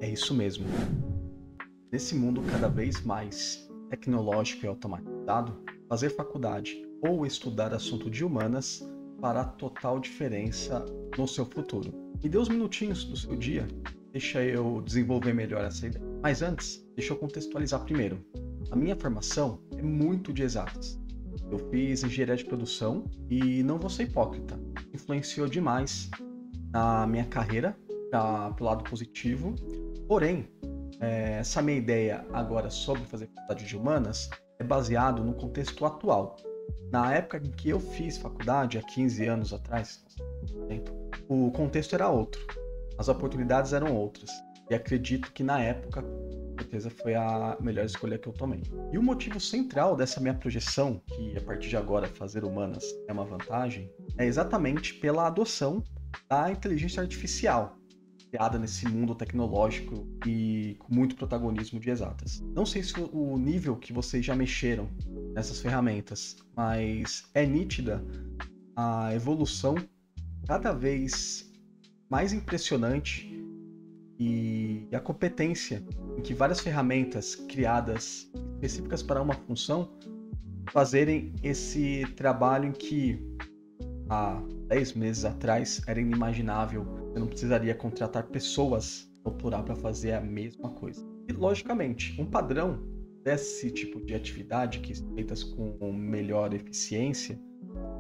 É isso mesmo. Nesse mundo cada vez mais tecnológico e automatizado, fazer faculdade ou estudar assunto de humanas fará total diferença no seu futuro. Me dê uns minutinhos do seu dia, deixa eu desenvolver melhor essa ideia. Mas antes, deixa eu contextualizar primeiro. A minha formação é muito de exatas. Eu fiz engenharia de produção e não vou ser hipócrita. Influenciou demais na minha carreira, para o lado positivo. Porém, essa minha ideia agora sobre fazer faculdade de humanas é baseado no contexto atual. Na época em que eu fiz faculdade, há 15 anos atrás, tempo, o contexto era outro, as oportunidades eram outras. E acredito que na época, com certeza, foi a melhor escolha que eu tomei. E o motivo central dessa minha projeção, que a partir de agora fazer humanas é uma vantagem, é exatamente pela adoção da inteligência artificial criada nesse mundo tecnológico e com muito protagonismo de exatas. Não sei se o nível que vocês já mexeram nessas ferramentas, mas é nítida a evolução cada vez mais impressionante e a competência em que várias ferramentas criadas específicas para uma função fazerem esse trabalho em que há 10 meses atrás era inimaginável. Você não precisaria contratar pessoas no plural para fazer a mesma coisa. E, logicamente, um padrão desse tipo de atividade, que são feitas com melhor eficiência,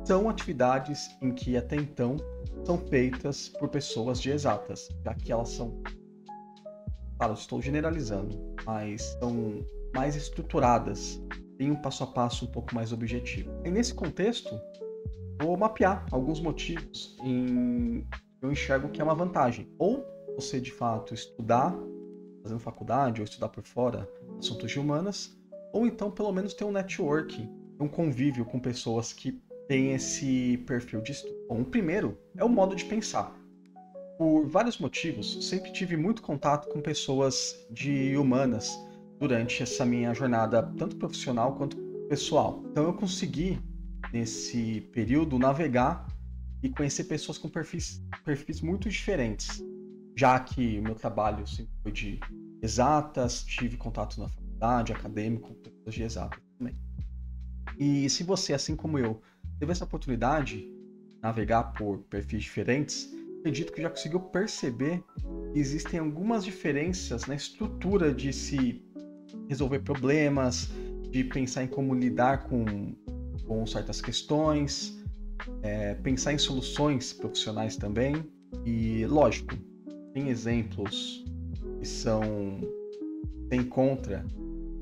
são atividades em que até então são feitas por pessoas de exatas, já que elas são, claro, estou generalizando, mas são mais estruturadas, têm um passo a passo um pouco mais objetivo. E nesse contexto, vou mapear alguns motivos eu enxergo que é uma vantagem. Ou você, de fato, estudar, fazendo faculdade, ou estudar por fora assuntos de humanas, ou então, pelo menos, ter um networking, um convívio com pessoas que têm esse perfil de estudo. Bom, o primeiro é o modo de pensar. Por vários motivos, sempre tive muito contato com pessoas de humanas durante essa minha jornada, tanto profissional quanto pessoal. Então eu consegui nesse período navegar e conhecer pessoas com perfis muito diferentes, já que o meu trabalho sempre foi de exatas, tive contato na faculdade, acadêmico, com pessoas de exatas também. E se você, assim como eu, teve essa oportunidade de navegar por perfis diferentes, acredito que já conseguiu perceber que existem algumas diferenças na estrutura de se resolver problemas, de pensar em como lidar com certas questões, pensar em soluções profissionais também. E, lógico, tem exemplos que se encontra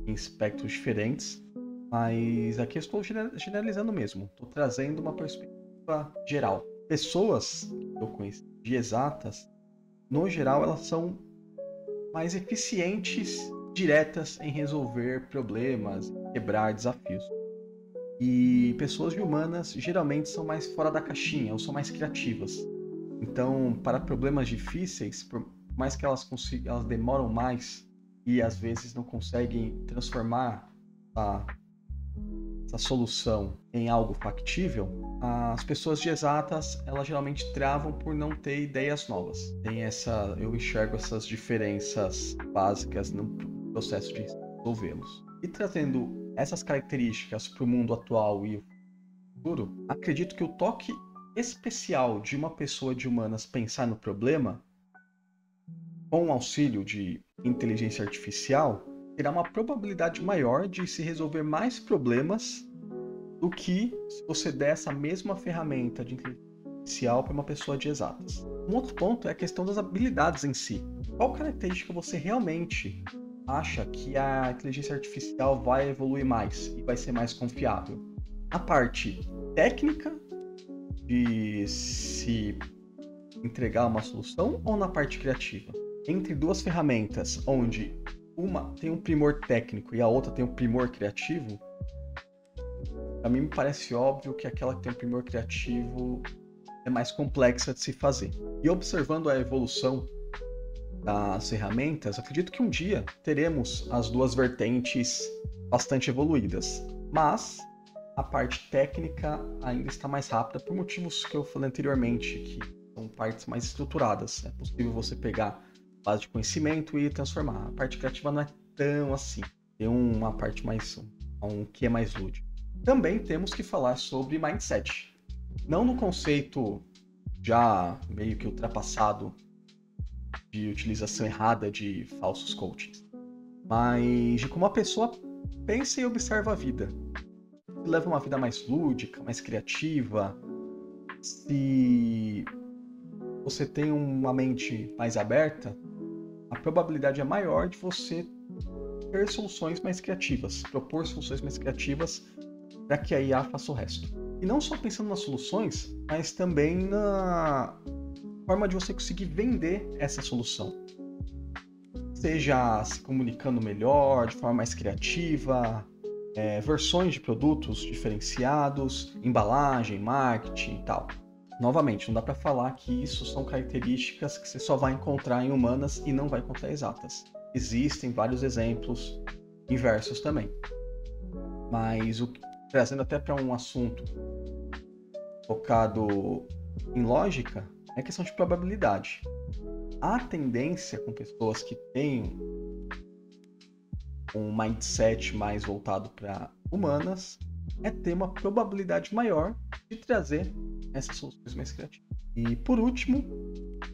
em espectros diferentes, mas aqui eu estou generalizando mesmo. Estou trazendo uma perspectiva geral. Pessoas que eu conheço de exatas, no geral, elas são mais eficientes, diretas em resolver problemas, quebrar desafios. E pessoas de humanas geralmente são mais fora da caixinha, ou são mais criativas. Então, para problemas difíceis, por mais que elas demoram mais e às vezes não conseguem transformar essa solução em algo factível, as pessoas de exatas, elas geralmente travam por não ter ideias novas. Eu enxergo essas diferenças básicas no processo de resolvê-los. E trazendo essas características para o mundo atual e o futuro, acredito que o toque especial de uma pessoa de humanas pensar no problema, com o auxílio de inteligência artificial, terá uma probabilidade maior de se resolver mais problemas do que se você der essa mesma ferramenta de inteligência artificial para uma pessoa de exatas. Um outro ponto é a questão das habilidades em si. Qual característica você realmente acha que a inteligência artificial vai evoluir mais e vai ser mais confiável? A parte técnica de se entregar uma solução ou na parte criativa? Entre duas ferramentas, onde uma tem um primor técnico e a outra tem um primor criativo, a mim me parece óbvio que aquela que tem um primor criativo é mais complexa de se fazer. E observando a evolução das ferramentas, acredito que um dia teremos as duas vertentes bastante evoluídas, mas a parte técnica ainda está mais rápida por motivos que eu falei anteriormente, que são partes mais estruturadas. É possível você pegar base de conhecimento e transformar. A parte criativa não é tão assim. Tem uma parte mais, um que é mais lúdico. Também temos que falar sobre mindset. Não no conceito já meio que ultrapassado de utilização errada de falsos coachings, mas de como a pessoa pensa e observa a vida. Se leva uma vida mais lúdica, mais criativa, se você tem uma mente mais aberta, a probabilidade é maior de você ter soluções mais criativas, propor soluções mais criativas para que a IA faça o resto. E não só pensando nas soluções, mas também na forma de você conseguir vender essa solução. Seja se comunicando melhor, de forma mais criativa, versões de produtos diferenciados, embalagem, marketing e tal. Novamente, não dá para falar que isso são características que você só vai encontrar em humanas e não vai encontrar exatas. Existem vários exemplos inversos também. Mas trazendo até para um assunto focado em lógica, é questão de probabilidade. A tendência com pessoas que têm um mindset mais voltado para humanas é ter uma probabilidade maior de trazer essas soluções mais criativas. E por último,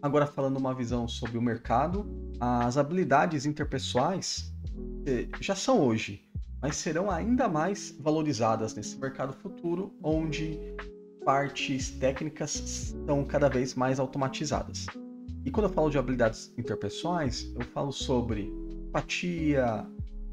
agora falando uma visão sobre o mercado, as habilidades interpessoais já são hoje, mas serão ainda mais valorizadas nesse mercado futuro, onde partes técnicas são cada vez mais automatizadas. E quando eu falo de habilidades interpessoais, eu falo sobre empatia,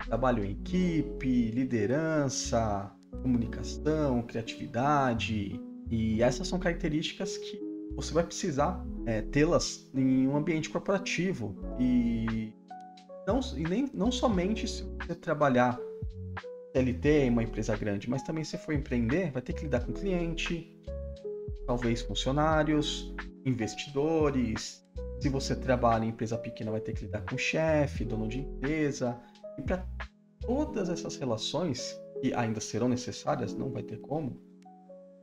trabalho em equipe, liderança, comunicação, criatividade. E essas são características que você vai precisar tê-las em um ambiente corporativo. E não somente se você trabalhar CLT em uma empresa grande, mas também se for empreender, vai ter que lidar com cliente, talvez funcionários, investidores. Se você trabalha em empresa pequena, vai ter que lidar com chefe, dono de empresa. E para todas essas relações, que ainda serão necessárias, não vai ter como,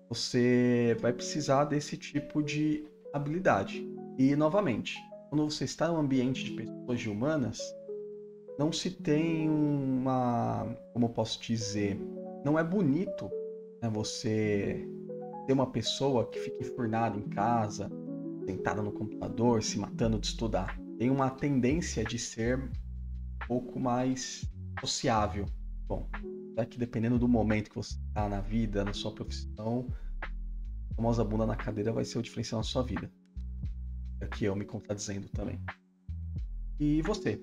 você vai precisar desse tipo de habilidade. E, novamente, quando você está em um ambiente de pessoas de humanas, não se tem como eu posso dizer, não é bonito, né, você ter uma pessoa que fica enfurnada em casa, sentada no computador, se matando de estudar. Tem uma tendência de ser um pouco mais sociável. Bom, é que dependendo do momento que você está na vida, na sua profissão, a famosa bunda na cadeira vai ser o diferencial na sua vida. Aqui eu me contradizendo também. E você?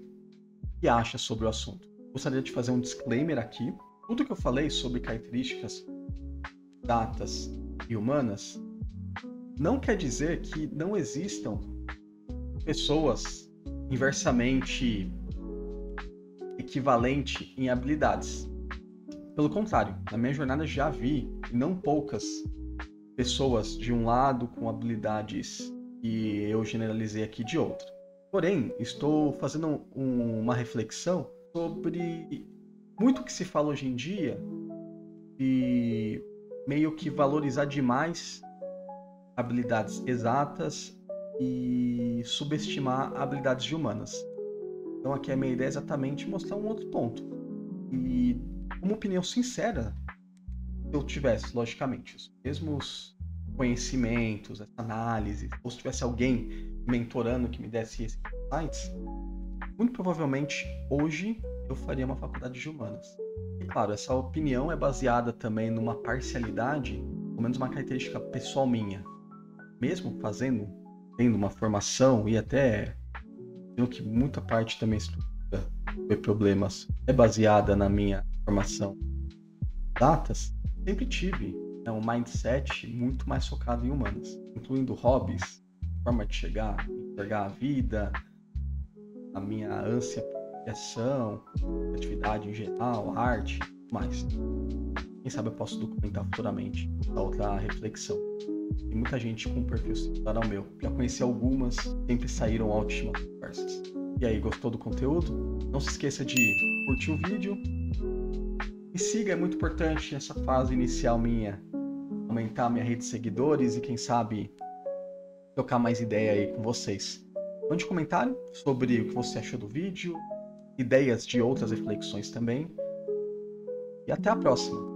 O que acha sobre o assunto? Gostaria de fazer um disclaimer aqui. Tudo que eu falei sobre características datas e humanas não quer dizer que não existam pessoas inversamente equivalente em habilidades. Pelo contrário, na minha jornada já vi não poucas pessoas de um lado com habilidades que eu generalizei aqui de outro. Porém, estou fazendo uma reflexão sobre muito que se fala hoje em dia e meio que valorizar demais habilidades exatas e subestimar habilidades de humanas. Então aqui a minha ideia é exatamente mostrar um outro ponto. E uma opinião sincera, se eu tivesse, logicamente, os mesmos conhecimentos, essa análise, ou se tivesse alguém mentorando que me desse esses insights, muito provavelmente hoje eu faria uma faculdade de humanas. E claro, essa opinião é baseada também numa parcialidade, pelo menos uma característica pessoal minha. Mesmo tendo uma formação e até pelo que muita parte também estuda sobre problemas é baseada na minha formação datas, sempre tive um mindset muito mais focado em humanas, incluindo hobbies, forma de enxergar a vida, a minha ânsia por criação, atividade em geral, arte, mais. Quem sabe eu posso documentar futuramente essa outra reflexão. Tem muita gente com um perfil similar ao meu. Já conheci algumas, sempre saíram ótimas conversas. E aí, gostou do conteúdo? Não se esqueça de curtir o vídeo. Me siga, é muito importante nessa fase inicial minha. Aumentar minha rede de seguidores e quem sabe trocar mais ideia aí com vocês. Mande comentário sobre o que você achou do vídeo, ideias de outras reflexões também. E até a próxima!